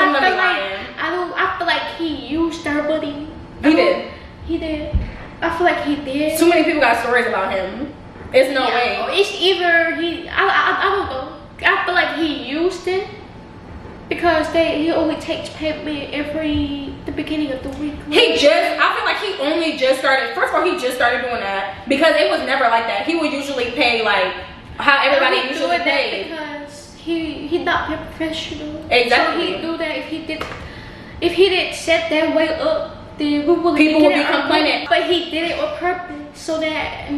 I feel like he used their money. He did. I feel like he did. Too many people got stories about him. It's no way. It's either I don't know. I feel like he used it because he only takes payment the beginning of the week. I feel like he only just started. First of all, he just started doing that because it was never like that. He would usually pay like how everybody usually pays. Because he's not professional. Exactly. So he knew that if he didn't set that way up, then people would be complaining. But he did it on purpose so that.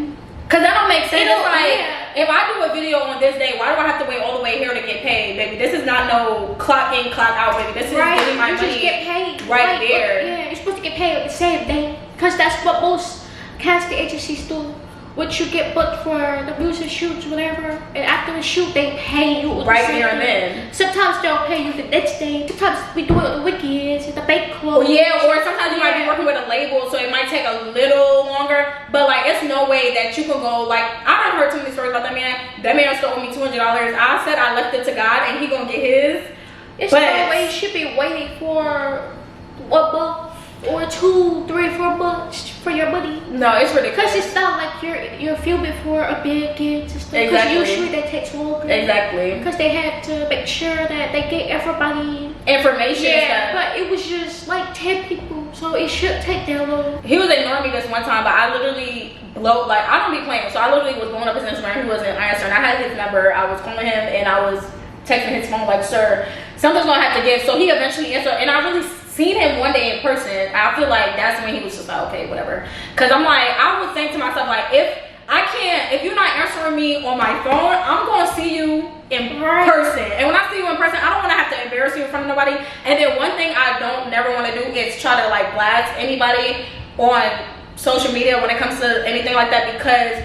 Cause that don't make sense. It's like if I do a video on this day, why do I have to wait all the way here to get paid, baby? This is not no clock in, clock out, baby. This is getting my money. You just get paid right there. Yeah, you're supposed to get paid on the same day. Cause that's what most casting agencies do. Once you get booked for the music shoots, whatever, and after the shoot, they pay you right there and then. Sometimes they'll pay you the next day. Sometimes we do it on the weekends, at the bank close. Yeah, or sometimes you might be working with a label, so it might take a little longer. But like, it's no way that you can go like. I done heard too many stories about that man. That man still owed me $200. I said I left it to God, and he gonna get his. It's no way you should be waiting for a month or 2, 3, 4 months for your money. No, it's ridiculous. Because it's not like you're filming for a big gig. Exactly. Because usually that takes longer. Exactly. Because they had to make sure that they get everybody information. Yeah, but it was just like 10 people, so it shouldn't take that long. He was ignoring me this one time, but I literally I don't be playing. So I literally was blowing up his Instagram. He wasn't answering. I had his number. I was calling him and I was texting his phone like, sir, something's gonna have to give. So he eventually answered, and I really seen him one day in person. I feel like that's when he was just like, okay, whatever. Cause I'm like, I would think to myself like, if you're not answering me on my phone, I'm gonna see you in person. And when I see you in person, I don't wanna have to embarrass you in front of nobody. And then one thing I don't never wanna do is try to like blast anybody on social media when it comes to anything like that, because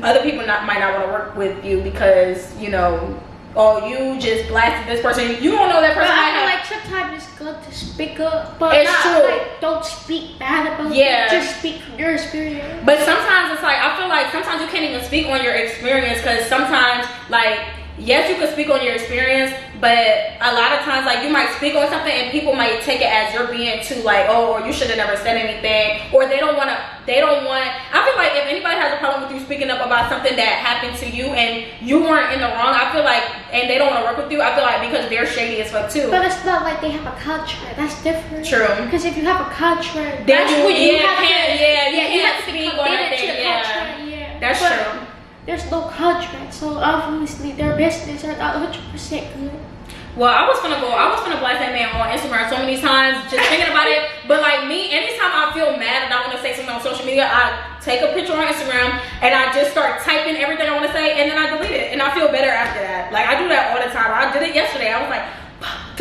other people might not wanna work with you because, you know, oh, you just blasted this person. You don't know that person. But I feel like sometimes it's good to speak up, but it's true. Like, don't speak bad about it. Just speak from your experience. But sometimes it's like, I feel like sometimes you can't even speak on your experience, because sometimes, like, yes, you can speak on your experience, but a lot of times, like, you might speak on something and people might take it as you're being too, like, oh, or you should have never said anything, or I feel like if anybody has a problem with you speaking up about something that happened to you and you weren't in the wrong, I feel like, and they don't want to work with you, I feel like because they're shady as fuck too. But it's not like they have a contract. That's different. True. Because if you have a contract, then you can't speak on anything. Yeah. That's true. There's no contract, so obviously their business are not 100% good. Well, I was gonna blast that man on Instagram so many times, just thinking about it. But like me, anytime I feel mad and I want to say something on social media, I take a picture on Instagram and I just start typing everything I want to say, and then I delete it, and I feel better after that. Like I do that all the time. I did it yesterday. I was like,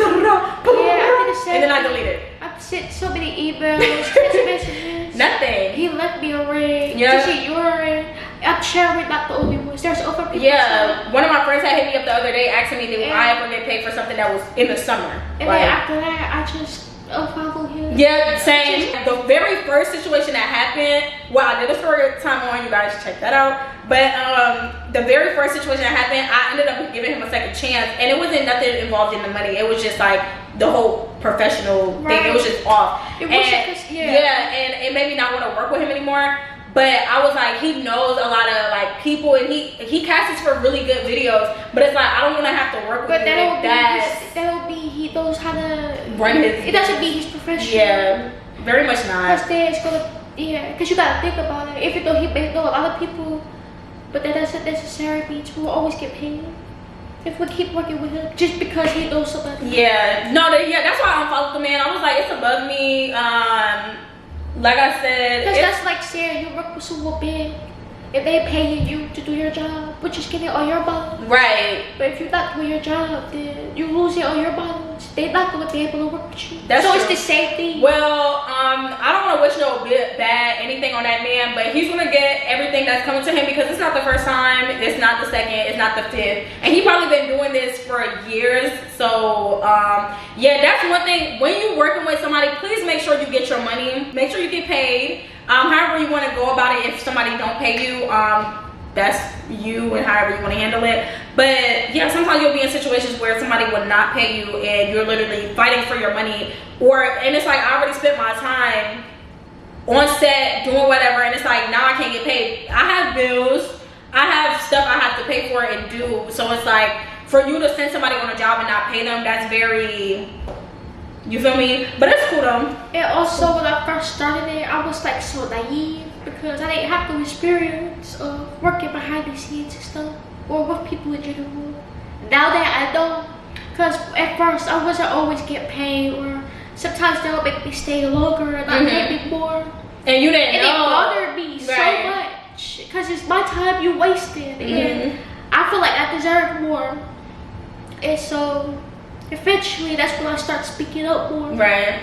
and then I delete it. I've sent so many emails, text messages. Nothing. He left me a ring. Yeah. You're a ring. I'm sure we're not the only ones. There's other people. Yeah. One of my friends had hit me up the other day asking me if I ever get paid for something that was in the summer. And then after that, I just unfollow him. Yeah, same. The very first situation that happened, well, I did a story time on, you guys should check that out. But the very first situation that happened, I ended up giving him a second chance, and it wasn't nothing involved in the money. It was just like the whole professional thing. It was just off. It was and it made me not want to work with him anymore. But I was like, he knows a lot of like people, and he casts for really good videos. But it's like, I don't want to have to work with him like that. That'll be he knows how to run his. It doesn't be his profession. Yeah, very much not. Because you gotta think about it. Even though he may know a lot of people, but that doesn't necessarily mean we'll always get paid if we keep working with him just because he knows somebody. Yeah, no, that's why I unfollowed the man. I was like, it's above me. Like I said, because that's like saying you work with someone big, if they paying you to do your job, but just getting all your bottles. Right. But if you're not doing your job, then you losing all your bottles. They're not gonna be able to work with you. That's true. It's the same thing. Well, I don't want to wish no bad anything on that man, but he's gonna get everything that's coming to him because it's not the first time, it's not the second, it's not the fifth, and he probably been doing this for years. So yeah, that's one thing. When you're working with somebody, please make sure you get your money. Make sure you get paid. However you want to go about it. If somebody don't pay you, that's you and however you want to handle it. But yeah, sometimes you'll be in situations where somebody will not pay you and you're literally fighting for your money, and it's like, I already spent my time on set doing whatever, and it's like, now I can't get paid. I have bills, I have stuff I have to pay for and do. So it's like, for you to send somebody on a job and not pay them, that's very, you feel me? But it's cool though. And also when I first started it, I was like so naive because I didn't have the experience of working behind the scenes and stuff, or with people in general. Now that I know, because at first I wasn't always get paid, or sometimes they'll make me stay longer and not pay me more. And you didn't know. And it bothered me so much because it's my time you wasted, and I feel like I deserve more. And so eventually that's when I start speaking up more. Right.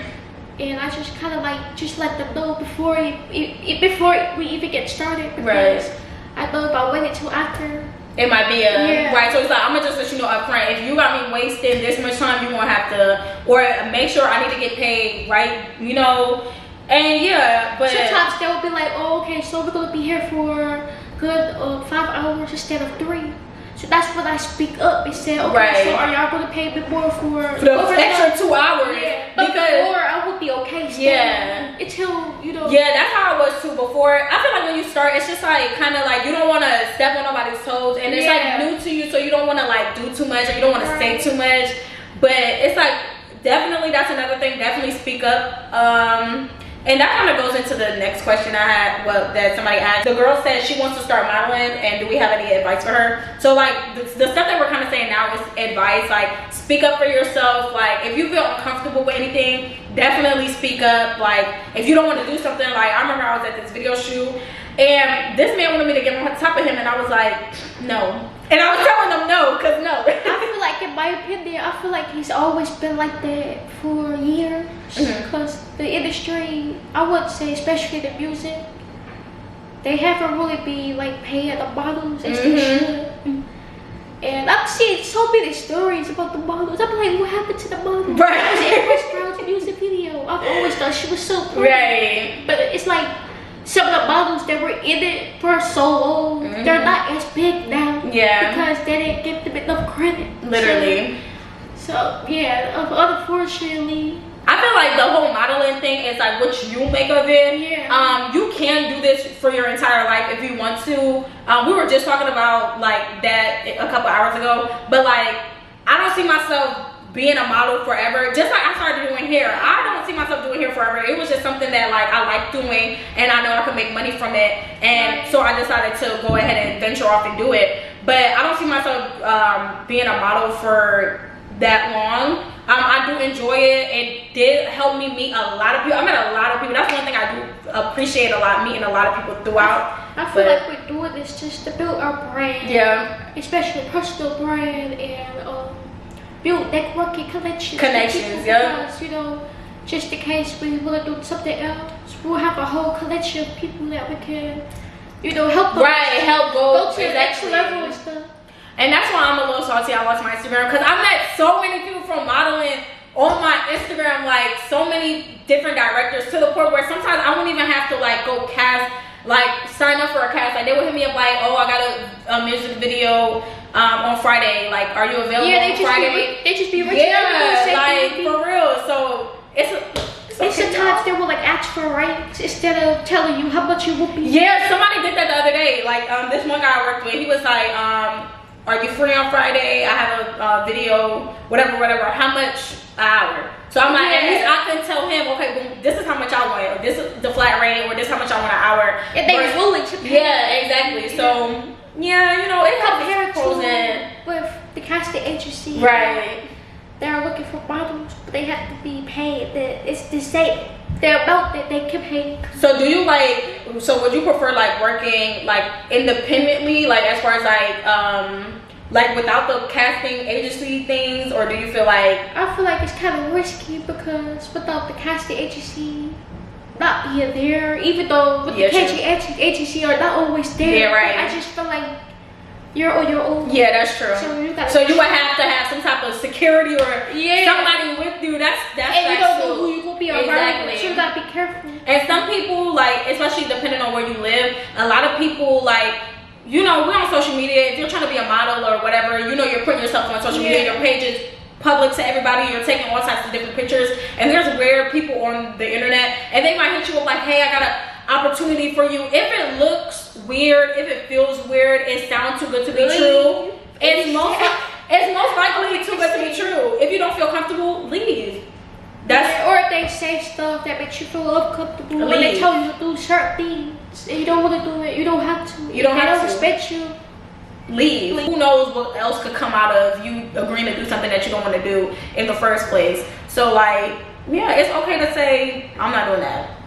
And I just kind of like just let them know before before we even get started, because I know if I waited till after, it might be right. So it's like, I'm gonna just let you know up front, if you got me wasting this much time, you're gonna have to, or make sure I need to get paid, right? You know. And yeah, but sometimes they'll be like, oh, okay, so we're gonna be here for good 5 hours instead of 3. So that's when I speak up and say, okay, so are y'all gonna pay me more for the extra 2 hours? Yeah, but before I would be okay still, until, you know. Yeah, that's how I was too before. I feel like when you start, it's just like kind of like you don't want to step on nobody's toes, and it's like new to you, so you don't want to like do too much, or you don't want to say too much. But it's like, definitely, that's another thing. Definitely speak up. And that kind of goes into the next question I had, that somebody asked. The girl said she wants to start modeling, and do we have any advice for her? So like the stuff that we're kind of saying now is advice. Like, speak up for yourself. Like, if you feel uncomfortable with anything, definitely speak up. Like, if you don't want to do something, like I remember I was at this video shoot, and this man wanted me to get on top of him, and I was like, no. And I was telling them no, because no. I feel like, in my opinion, I feel like he's always been like that for years. Because the industry, I would say, especially the music, they haven't really been like paying the models as they should. And I've seen so many stories about the models. I'm like, what happened to the model? Right. I was in West music video. I've always thought she was so pretty. Right. But it's like, some of the models that were in it for so long, they're not as big now. Yeah. Because they didn't give them enough credit. Literally. So yeah, unfortunately. I feel like the whole modeling thing is like what you make of it. Yeah. You can do this for your entire life if you want to. We were just talking about like that a couple hours ago, but like, I don't see myself being a model forever. Just like I started doing hair, I don't see myself doing hair forever. It was just something that like I like doing, and I know I could make money from it, and so I decided to go ahead and venture off and do it. But I don't see myself being a model for that long. I do enjoy it. It did help me meet a lot of people. I met a lot of people. That's one thing I do appreciate a lot, meeting a lot of people throughout. I feel like we're doing this just to build our brand. Yeah. Especially personal brand, and build networking connections. Because, you know, just in case we want to do something else, we'll have a whole collection of people that we can, you know, help them. Help go to the next level and stuff. And that's why I'm a little salty I lost my Instagram, because I met so many people from modeling on my Instagram like so many different directors to the point where sometimes I won't even have to like go cast, like sign up for a cast. Like they would hit me up like, oh, I got a music video on Friday. Like, are you available on Friday? They just be reaching out to Yeah, like for real. So it's okay, sometimes they will like ask for rights instead of telling you how much you will be. Yeah, somebody did that the other day. Like this one guy I worked with, he was like, are you free on Friday? I have a video, whatever. How much an hour? So I'm like, at least I can tell him, okay, well, this is how much I want, or this is the flat rate, or this is how much I want an hour. If they were willing to pay. Yeah, exactly. So yeah, you know, it has pros and with the casting agency. right. They're looking for models, but they have to be paid. It's the same. The amount that they can pay. So do you like? So would you prefer like working like independently, like as far as like without the casting agency things, or do you feel like? I feel like it's kind of risky because without the casting agency not being there, even though with the casting agency are not always there. Yeah, right. I just feel like you're on your own. Yeah, that's true. So you would have to have some type of security or somebody with you. That's and you don't know who you will be around. Exactly. So you gotta be careful. And some people, like, especially depending on where you live, a lot of people like, you know, we're on social media. If you're trying to be a model or whatever, you know, you're putting yourself on social media. Your page is public to everybody. You're taking all types of different pictures. And there's weird people on the internet, and they might hit you up like, hey, I got an opportunity for you. If it looks weird, if it feels weird, it sounds too good to be true, it's most likely too good to be true. If you don't feel comfortable, leave. Or if they say stuff that makes you feel uncomfortable, when they tell you to do certain things and you don't want to do it, you don't have to. You don't have to. Respect you. Leave. Who knows what else could come out of you agreeing to do something that you don't want to do in the first place. So like, yeah, it's okay to say, I'm not doing that.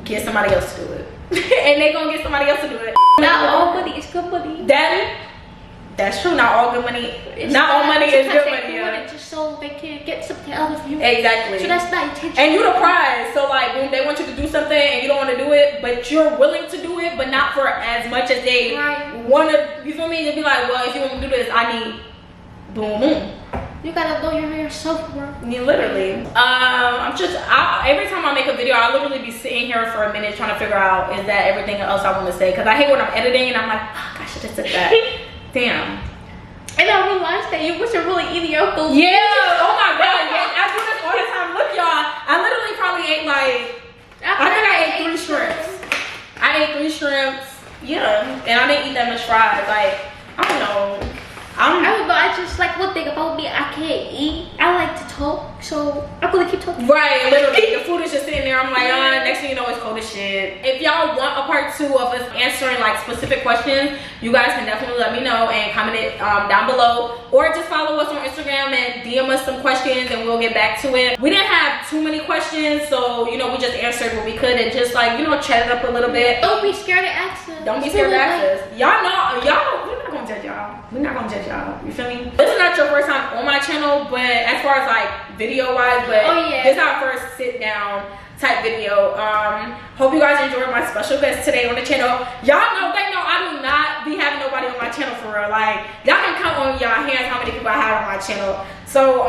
Get somebody else to do it. And they gonna get somebody else to do it. Not all money is good money. That's true. Not all good money. Not all money is good money. Yeah. Just so they can get something out of you. Exactly. So that's not intentional. And you the prize. So like when they want you to do something and you don't want to do it, but you're willing to do it, but not for as much as they want to. You feel me? They'll be like, well, if you want me to do this, I need boom boom. You gotta know your self-worth. Yeah, literally. Every time I make a video, I literally be sitting here for a minute trying to figure out, is that everything else I want to say? Because I hate when I'm editing and I'm like, fuck, I should have said that. Damn. And I realized that you wasn't really eating your food. Yeah. Oh my god. Yeah. I do this all the time. Look, y'all. I literally probably ate like, I think I ate 3 shrimps. I ate 3 shrimps. Yeah. And I didn't eat that much fries. Like, I don't know. I don't know, I just like one thing about me, I can't eat. I like to talk, so I'm gonna keep talking. Right, literally. The food is just sitting there. I'm like, next thing you know, it's cold as shit. If y'all want a part 2 of us answering like specific questions, you guys can definitely let me know and comment it down below. Or just follow us on Instagram and DM us some questions and we'll get back to it. We didn't have too many questions, so you know, we just answered what we could and just like, you know, chat it up a little bit. Don't be scared to ask us. Don't be scared to ask us. Y'all know, we're not gonna judge y'all. We're not gonna judge y'all. You feel me? This is not your first time on my channel, but as far as like video wise, but this is our first sit down type video. Hope you guys enjoyed my special guest today on the channel. Y'all know, they know I do not be having nobody on my channel for real. Like, y'all can count on y'all hands how many people I have on my channel. So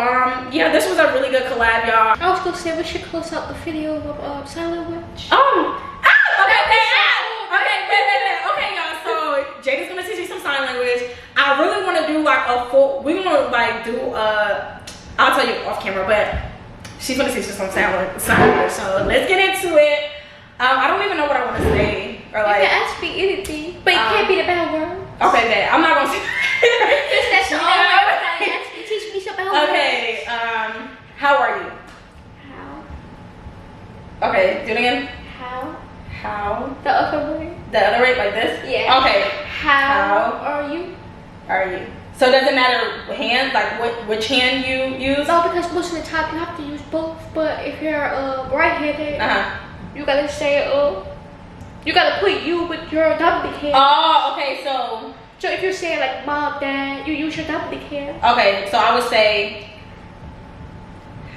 yeah, this was a really good collab, y'all. I was gonna say we should close out the video of Silent Witch. Okay, y'all. So Jada's gonna teach you some sign language. I really want to do like a full. We want to like do I'll tell you off camera, but she's gonna teach us some sign language. So let's get into it. I don't even know what I want to say or like. You can ask me anything, but it can't be the bad word. Okay, then I'm not gonna say. That's the only word I gotta ask you. Teach me some bad words. Okay. How are you? How? Okay, do it again. How? The other way. The other way, like this? Yeah. Okay. How are you? Are you? So does it matter hand, like which hand you use? No, because most of the time you have to use both. But if you're right-handed, you gotta say you gotta put you with your dominant hand. Oh, okay. So if you're saying like mom, dad, you use your dominant hand. Okay, so I would say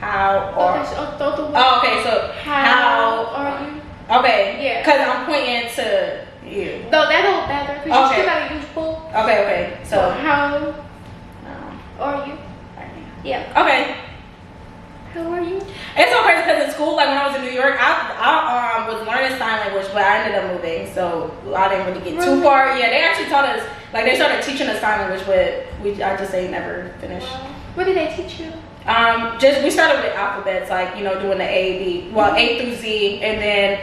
how or. Okay, so how are you? Okay. Yeah. Because I'm pointing to you. No, that don't matter. Because you still gotta use both. Okay. So how are you? Yeah. Okay. How are you? It's so crazy because in school, like when I was in New York, I was learning sign language, but I ended up moving, so I didn't really get too far. Yeah, they actually taught us, like they started teaching us sign language, but I just ain't never finished. What did they teach you? We started with alphabets, like, you know, doing the A, B, well, A through Z, and then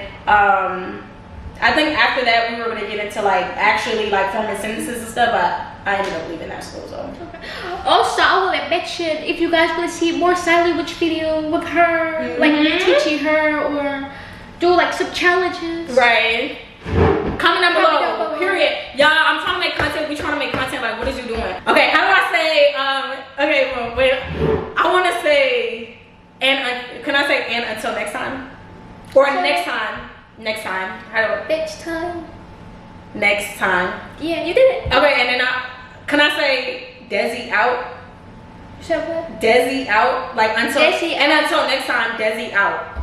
I think after that we were gonna get into like actually like forming sentences and stuff, but I ended up leaving that school. So okay. Also, I want to mention, if you guys want to see more sign language video with her, like me teaching her, or do like some challenges, right? Comment down below. Period. Y'all, I'm trying to make content. We trying to make content. Like, what is you doing? Okay, how do I say? Okay, well, wait. I want to say and. Can I say and until next time? Or next time? Next time. How do I? Next time. Next time. Yeah, you did it. Okay, and then can I say Desi out? Choppa. Desi out. Like until Desi and out. until next time. Desi out.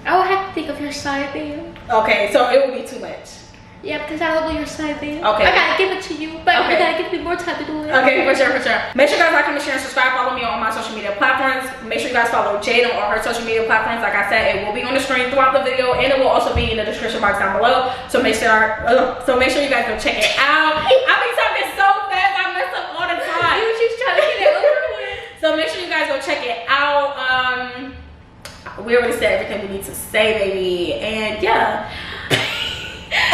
I will have to think of your side name. Okay, so it will be too much. Yeah, because I don't know your side name. Okay. I gotta give it to you, but Okay. you gotta give me more time to do it. Okay, for sure, for sure. Make sure you guys like, comment, share, and subscribe. Follow me on all my social media platforms. Make sure you guys follow Jade on all her social media platforms. Like I said, it will be on the screen throughout the video, and it will also be in the description box down below. So make sure you guys go check it out. I be talking so fast, I mess up all the time. You just trying to get it over with. So make sure you guys go check it out. We already said everything we need to say, baby, and yeah. The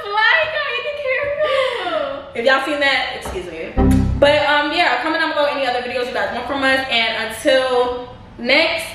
flag guy in the camera. If y'all seen that, excuse me. But yeah, comment down below any other videos you guys want from us, and until next